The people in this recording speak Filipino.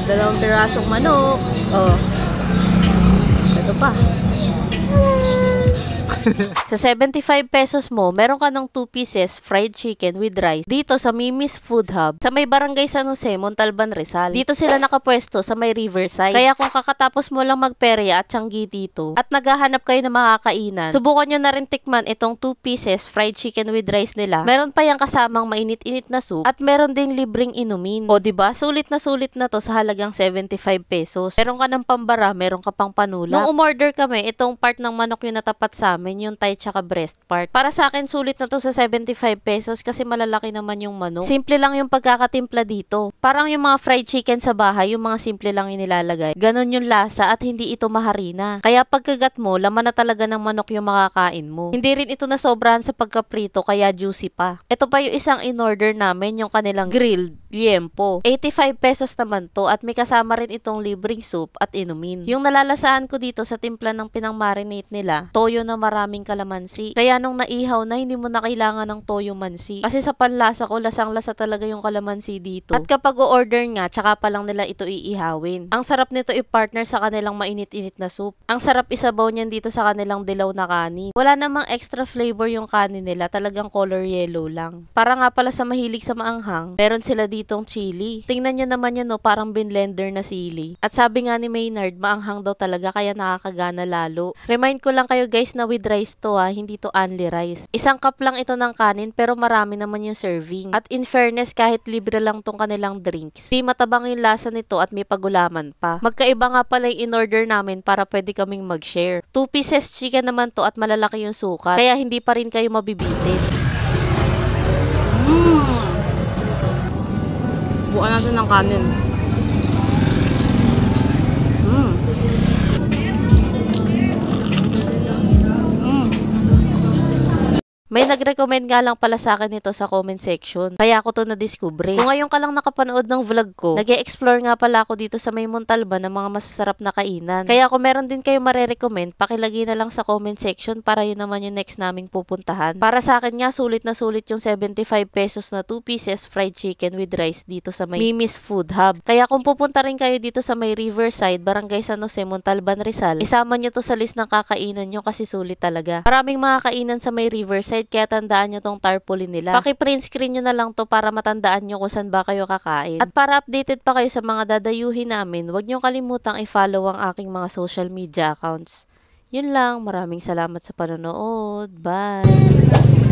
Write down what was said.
Dalawang pirasong manok. Oh. Ito pa. Sa 75 pesos mo, meron ka ng 2 pieces fried chicken with rice dito sa Mimi's Food Hub sa may barangay San Jose, Montalban, Rizal. Dito sila nakapwesto sa may Riverside. Kaya kung kakatapos mo lang magperya at tiyanggi dito at naghahanap kayo ng makakainan, subukan nyo na rin tikman itong 2 pieces fried chicken with rice nila. Meron pa yung kasamang mainit-init na soup at meron ding libreng inumin. O diba, sulit na to sa halagang 75 pesos. Meron ka ng pambara, meron ka pang panula. Nung umorder kami, itong part ng manok yung natapat sa amin, yung thigh tsaka breast part. Para sa akin, sulit na to sa 75 pesos kasi malalaki naman yung manok. Simple lang yung pagkakatimpla dito. Parang yung mga fried chicken sa bahay, yung mga simple lang yung nilalagay. Ganon yung lasa at hindi ito maharina. Kaya pagkagat mo, laman na talaga ng manok yung makakain mo. Hindi rin ito nasobrahan sa pagkaprito kaya juicy pa. Ito pa yung isang in-order namin, yung kanilang grilled liempo. 85 pesos naman to at may kasama rin itong libreng soup at inumin. Yung nalalasahan ko dito sa timpla ng pinang-marinate nila, toyo na maraming kalamansi. Kaya nung naihaw na, hindi mo na kailangan ng toyo mansi. Kasi sa panlasa ko, lasang-lasa talaga yung kalamansi dito. At kapag o-order nga, tsaka pa lang nila ito iihawin. Ang sarap nito i-partner sa kanilang mainit-init na soup. Ang sarap isabaw niyan dito sa kanilang dilaw na kanin. Wala namang extra flavor yung kanin nila, talagang color yellow lang. Para nga pala sa mahilig sa maanghang, meron sila ditong chili. Tingnan nyo naman yun, no, parang binlender na sili. At sabi nga ni Maynard, maanghang daw talaga kaya nakakagana lalo. Remind ko lang kayo guys na with rice to hindi to only rice. Isang cup lang ito ng kanin pero marami naman yung serving. At in fairness, kahit libre lang tong kanilang drinks, di matabang yung lasa nito at may pagulaman pa. Magkaiba nga pala yung in-order namin para pwede kaming mag-share. 2 pieces chicken naman to at malalaki yung sukat, kaya hindi pa rin kayo mabibitin. Bukan natin ng kanin. May nag-recommend nga lang pala sa akin ito sa comment section. Kaya ako to na-discover. Kung ngayon ka lang nakapanood ng vlog ko, nag-e-explore nga pala ako dito sa may Montalban ng mga masasarap na kainan. Kaya kung meron din kayo mare-recommend, pakilagay na lang sa comment section para yun naman yung next naming pupuntahan. Para sa akin nga, sulit na sulit yung 75 pesos na 2 pieces fried chicken with rice dito sa may Mimi's Food Hub. Kaya kung pupunta rin kayo dito sa may Riverside, Barangay San Jose, Montalban, Rizal, isama nyo to sa list ng kakainan nyo kasi sulit talaga. Maraming mga kainan sa may Riverside kaya tandaan nyo tong tarpaulin nila. Paki-print screen nyo na lang to para matandaan nyo kung saan ba kayo kakain. At para updated pa kayo sa mga dadayuhin namin, huwag nyo kalimutang i-follow ang aking mga social media accounts. Yun lang, maraming salamat sa panonood. Bye!